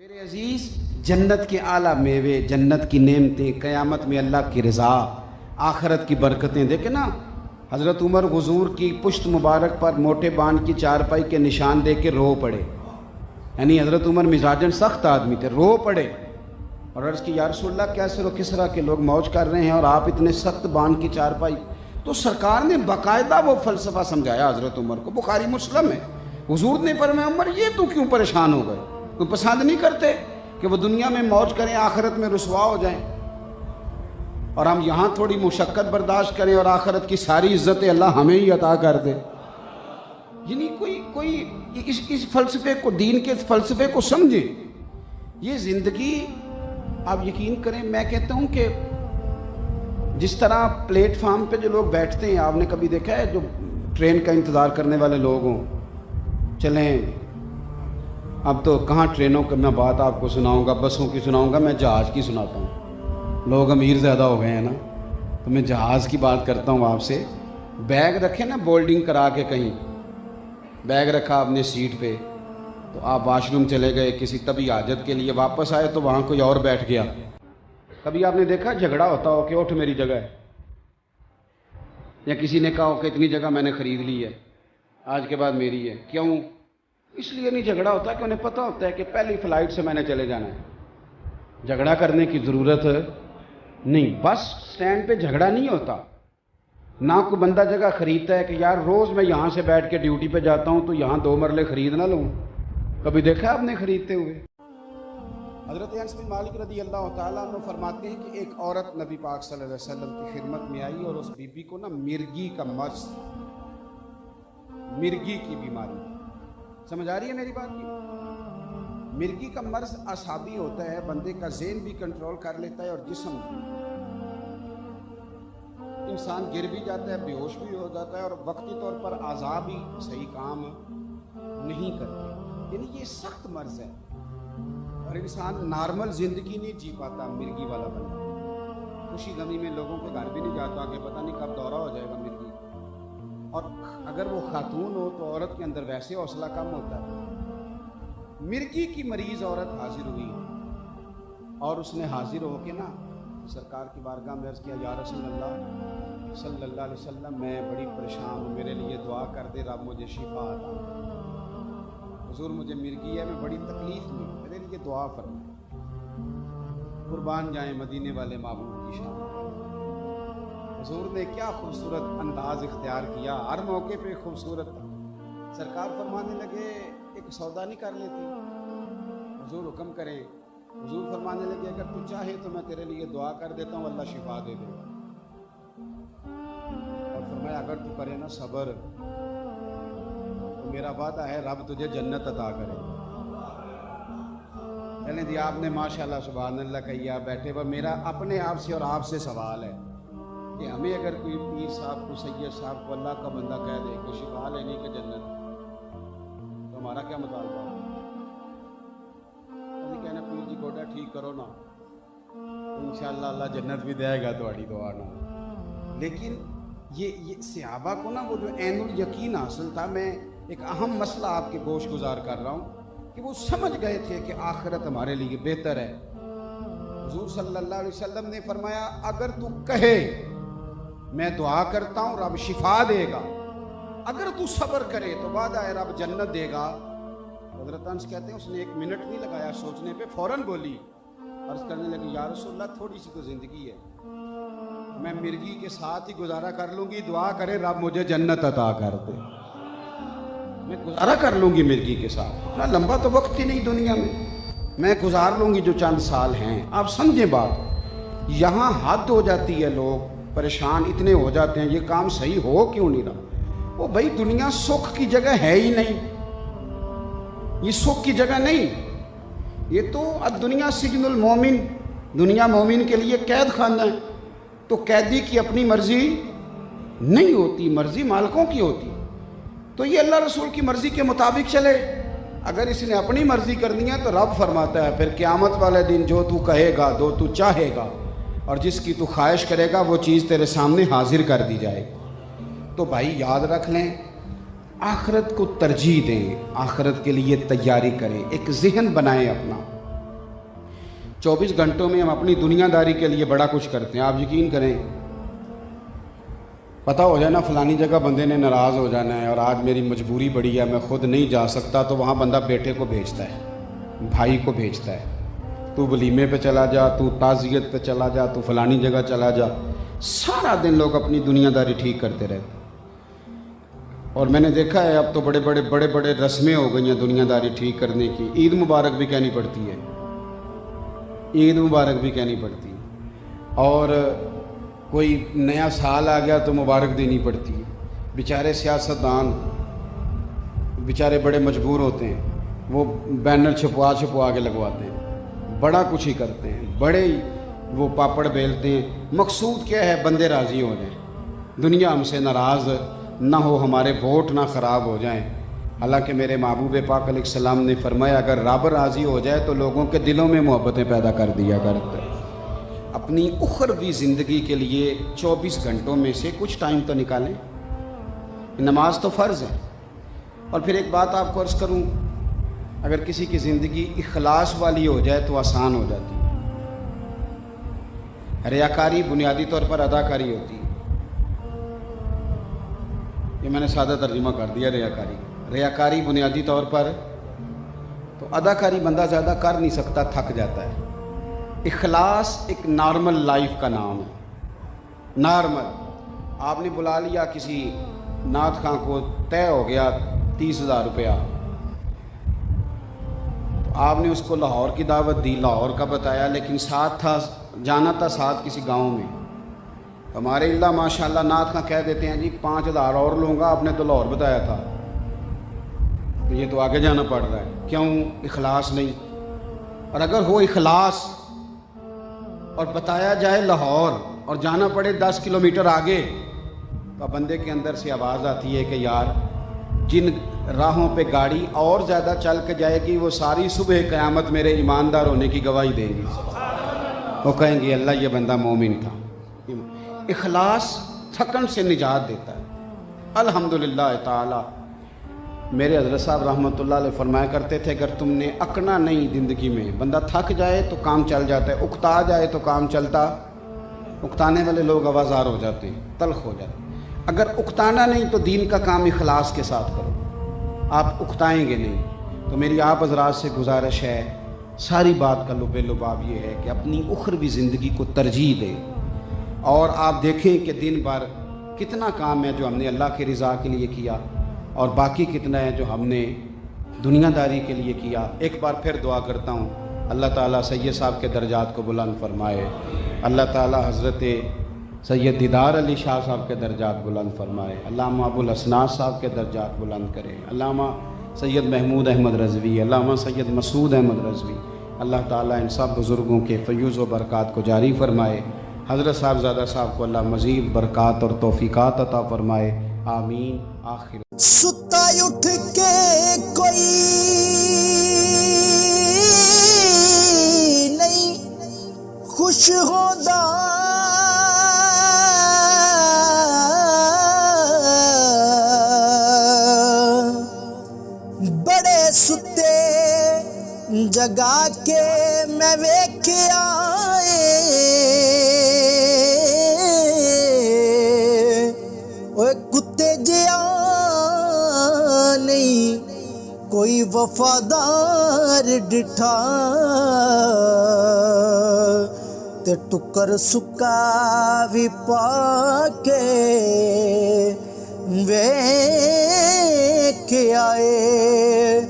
میرے عزیز، جنت کے اعلیٰ میوے، جنت کی نعمتیں، قیامت میں اللہ کی رضا، آخرت کی برکتیں دیکھیں نا۔ حضرت عمر حضور کی پشت مبارک پر موٹے بان کی چارپائی کے نشان دیکھ کے رو پڑے، یعنی حضرت عمر مزاجن سخت آدمی تھے، رو پڑے اور عرض کی یا رسول اللہ کیسے رو کسرا کے لوگ موج کر رہے ہیں اور آپ اتنے سخت بان کی چارپائی؟ تو سرکار نے باقاعدہ وہ فلسفہ سمجھایا حضرت عمر کو، بخاری مسلم ہے۔ حضور نے فرمایا عمر یہ تو کیوں پریشان ہو گئے؟ کوئی پسند نہیں کرتے کہ وہ دنیا میں موج کریں آخرت میں رسوا ہو جائیں، اور ہم یہاں تھوڑی مشقت برداشت کریں اور آخرت کی ساری عزتیں اللہ ہمیں ہی عطا کر دے؟ یعنی کوئی اس فلسفے کو، دین کے فلسفے کو سمجھیں۔ یہ زندگی آپ یقین کریں، میں کہتا ہوں کہ جس طرح پلیٹ فارم پہ جو لوگ بیٹھتے ہیں، آپ نے کبھی دیکھا ہے جو ٹرین کا انتظار کرنے والے لوگ ہوں؟ چلیں اب تو کہاں ٹرینوں کا میں بات آپ کو سناؤں گا، بسوں کی سناؤں گا، میں جہاز کی سناتا ہوں۔ لوگ امیر زیادہ ہو گئے ہیں نا، تو میں جہاز کی بات کرتا ہوں آپ سے۔ بیگ رکھے نا بولڈنگ کرا کے، کہیں بیگ رکھا اپنے سیٹ پہ، تو آپ واش روم چلے گئے کسی طبی حاجت کے لیے، واپس آئے تو وہاں کوئی اور بیٹھ گیا۔ کبھی آپ نے دیکھا جھگڑا ہوتا ہو کہ اٹھ میری جگہ ہے، یا کسی نے کہا ہو کہ اتنی جگہ میں نے خرید لی ہے آج کے بعد میری ہے؟ کیوں؟ اس لیے نہیں جھگڑا ہوتا کہ انہیں پتہ ہوتا ہے کہ پہلی فلائٹ سے میں نے چلے جانا ہے، جھگڑا کرنے کی ضرورت نہیں۔ بس سٹینڈ پہ جھگڑا نہیں ہوتا، نہ کوئی بندہ جگہ خریدتا ہے کہ یار روز میں یہاں سے بیٹھ کے ڈیوٹی پہ جاتا ہوں تو یہاں 2 مرلے خرید نہ لوں۔ کبھی دیکھا آپ نے خریدتے ہوئے؟ حضرت انس بن مالک رضی اللہ تعالیٰ عنہ فرماتے ہیں کہ ایک عورت نبی پاک صلی اللہ علیہ وسلم کی خدمت میں آئی اور اس بی بی کو نا مرگی کا مرض، مرگی کی بیماری، سمجھ آ رہی ہے میری بات کی؟ مرگی کا مرض اعصابی ہوتا ہے، بندے کا ذہن بھی کنٹرول کر لیتا ہے اور جسم بھی، انسان گر بھی جاتا ہے، بے ہوش بھی ہو جاتا ہے اور وقتی طور پر اعضاء بھی صحیح کام نہیں کرتے، یعنی یہ سخت مرض ہے اور انسان نارمل زندگی نہیں جی پاتا مرگی والا بندہ۔ خوشی غمی میں لوگوں کے گھر بھی نہیں جاتا کہ پتہ نہیں کب دورہ ہو جائے گا مرگی، اور اگر وہ خاتون ہو تو عورت کے اندر ویسے حوصلہ کم ہوتا ہے۔ مرگی کی مریض عورت حاضر ہوئی اور اس نے حاضر ہو کے نا سرکار کی بارگاہ میں عرض کیا یا رسول اللہ صلی اللہ علیہ وسلم میں بڑی پریشان ہوں، میرے لیے دعا کر دے رب مجھے شفا عطا کرے۔ حضور مجھے مرگی ہے، میں بڑی تکلیف میں ہوں، میرے لیے دعا فرمائیں۔ قربان جائیں مدینے والے محبوب کی شان۔ حضور نے کیا خوبصورت انداز اختیار کیا، ہر موقع پہ خوبصورت۔ سرکار فرمانے لگے ایک سودا نہیں کر لیتی؟ حضور حکم کریں۔ حضور فرمانے لگے اگر تو چاہے تو میں تیرے لیے دعا کر دیتا ہوں، اللہ شفا دے دے گا۔ اور فرمایا اگر تو کرے نا صبر تو میرا وعدہ ہے رب تجھے جنت عطا کرے۔ چلیں جی، آپ نے ماشاءاللہ سبحان اللہ کہیا بیٹھے، وہ میرا اپنے آپ سے اور آپ سے سوال ہے کہ ہمیں اگر کوئی پیر صاحب کو، سید صاحب کو اللہ کا بندہ کہہ دے کہ شفا لینی کہ جنت، تو ہمارا کیا مطالبہ ہے؟ کہنا پیر جی گوڈا ٹھیک کرو نا، انشاءاللہ اللہ جنت بھی دے گا تہاڈی دعا نا۔ لیکن یہ صحابہ کو نا وہ جو عین الیقین حاصل تھا، میں ایک اہم مسئلہ آپ کے گوش گزار کر رہا ہوں کہ وہ سمجھ گئے تھے کہ آخرت ہمارے لیے بہتر ہے۔ حضور صلی اللہ علیہ وسلم نے فرمایا اگر تو کہے میں دعا کرتا ہوں رب شفا دے گا، اگر تو صبر کرے تو وعدہ ہے رب جنت دے گا۔ حضرت انس کہتے ہیں اس نے 1 منٹ نہیں لگایا سوچنے پہ، فوراً بولی، عرض کرنے لگی یا رسول اللہ تھوڑی سی تو زندگی ہے، میں مرگی کے ساتھ ہی گزارا کر لوں گی، دعا کرے رب مجھے جنت عطا کر دے، میں گزارا کر لوں گی مرگی کے ساتھ، اتنا لمبا تو وقت ہی نہیں دنیا میں گزار لوں گی جو چند سال ہیں۔ آپ سمجھیں بات، یہاں حد ہو جاتی ہے، لوگ پریشان اتنے ہو جاتے ہیں یہ کام صحیح ہو کیوں نہیں رہا؟ وہ بھائی دنیا سکھ کی جگہ ہے ہی نہیں، یہ سکھ کی جگہ نہیں، یہ تو دنیا سجن المومن، دنیا مومن کے لیے قید خانہ ہے، تو قیدی کی اپنی مرضی نہیں ہوتی، مرضی مالکوں کی ہوتی، تو یہ اللہ رسول کی مرضی کے مطابق چلے۔ اگر اس نے اپنی مرضی کرنی ہے تو رب فرماتا ہے پھر قیامت والے دن جو تو کہے گا، جو تو چاہے گا اور جس کی تو خواہش کرے گا وہ چیز تیرے سامنے حاضر کر دی جائے گی۔ تو بھائی یاد رکھ لیں، آخرت کو ترجیح دیں، آخرت کے لیے تیاری کریں، ایک ذہن بنائیں اپنا 24 گھنٹوں میں ہم اپنی دنیا داری کے لیے بڑا کچھ کرتے ہیں. آپ یقین کریں, پتہ ہو جائے نا فلانی جگہ بندے نے ناراض ہو جانا ہے اور آج میری مجبوری بڑی ہے, میں خود نہیں جا سکتا, تو وہاں بندہ بیٹے کو بھیجتا ہے, بھائی کو بھیجتا ہے, تو ولیمے پہ چلا جا, تو تعزیت پہ چلا جا, تو فلانی جگہ چلا جا. سارا دن لوگ اپنی دنیا داری ٹھیک کرتے رہتے. اور میں نے دیکھا ہے اب تو بڑے بڑے رسمیں ہو گئی ہیں دنیا داری ٹھیک کرنے کی. عید مبارک بھی کہنی پڑتی ہے, عید مبارک بھی کہنی پڑتی ہے, اور کوئی نیا سال آ گیا تو مبارک دینی پڑتی ہے. بیچارے سیاستدان بیچارے بڑے مجبور ہوتے ہیں, وہ بینر چھپوا کے لگواتے ہیں, بڑا کچھ ہی کرتے ہیں, بڑے وہ پاپڑ بیلتے ہیں. مقصود کیا ہے؟ بندے راضی ہو جائیں, دنیا ہم سے ناراض نہ ہو, ہمارے ووٹ نہ خراب ہو جائیں. حالانکہ میرے محبوب پاک علیہ السلام نے فرمایا اگر رب راضی ہو جائے تو لوگوں کے دلوں میں محبتیں پیدا کر دیا کرتے. اپنی اخروی زندگی کے لیے 24 گھنٹوں میں سے کچھ ٹائم تو نکالیں. نماز تو فرض ہے. اور پھر ایک بات آپ کو عرض کروں, اگر کسی کی زندگی اخلاص والی ہو جائے تو آسان ہو جاتی ہے. ریاکاری بنیادی طور پر اداکاری ہوتی ہے. یہ میں نے سادہ ترجمہ کر دیا ریاکاری بنیادی طور پر, تو اداکاری بندہ زیادہ کر نہیں سکتا, تھک جاتا ہے. اخلاص ایک نارمل لائف کا نام ہے. نارمل, آپ نے بلا لیا کسی نعت خاں کو, طے ہو گیا 30,000 روپیہ, آپ نے اس کو لاہور کی دعوت دی, لاہور کا بتایا, لیکن ساتھ تھا, جانا تھا ساتھ کسی گاؤں میں. ہمارے اللہ ماشاء اللہ نعت خاں کہہ دیتے ہیں جی 5,000 اور لوں گا, آپ نے تو لاہور بتایا تھا, تو یہ تو آگے جانا پڑ رہا ہے. کیوں؟ اخلاص نہیں. اور اگر ہو اخلاص اور بتایا جائے لاہور اور جانا پڑے 10 کلومیٹر آگے, تو بندے کے اندر سے آواز آتی ہے کہ یار جن راہوں پہ گاڑی اور زیادہ چل کے جائے گی وہ ساری صبح قیامت میرے ایماندار ہونے کی گواہی دیں گی. وہ کہیں گے اللہ یہ بندہ مومن تھا. اخلاص تھکن سے نجات دیتا ہے. الحمدللہ تعالی. میرے حضرت صاحب رحمۃ اللہ علیہ فرمایا کرتے تھے اگر تم نے اکنا نہیں زندگی میں, بندہ تھک جائے تو کام چل جاتا ہے, اکتا جائے تو کام چلتا, اکتانے والے لوگ آوازار ہو جاتے ہیں, تلخ ہو جاتے ہیں. اگر اکتانا نہیں تو دین کا کام اخلاص کے ساتھ کرو, آپ اکتائیں گے نہیں. تو میری آپ حضرات سے گزارش ہے, ساری بات کا لب لباب یہ ہے کہ اپنی اخروی زندگی کو ترجیح دیں, اور آپ دیکھیں کہ دن بھر کتنا کام ہے جو ہم نے اللہ کی رضا کے لیے کیا, اور باقی کتنا ہے جو ہم نے دنیا داری کے لیے کیا. ایک بار پھر دعا کرتا ہوں اللہ تعالیٰ سید صاحب کے درجات کو بلند فرمائے, اللہ تعالیٰ حضرت سید دیدار علی شاہ صاحب کے درجات بلند فرمائے, علامہ ابو الاسناد صاحب کے درجات بلند کرے, علامہ سید محمود احمد رضوی, علامہ سید مسعود احمد رضوی. اللہ تعالیٰ ان سب بزرگوں کے فیوز و برکات کو جاری فرمائے. حضرت صاحبزادہ صاحب کو اللہ مزید برکات اور توفیقات عطا فرمائے. آمین. آخر ستا اٹھ کے کوئی نہیں خوش ہوتا, بڑے ستے جگا کے میں ویکھیا کتے جیا نہیں کوئی وفادار ڈٹھا, تے ٹکر سکا بھی پا کے ویکھ آئے.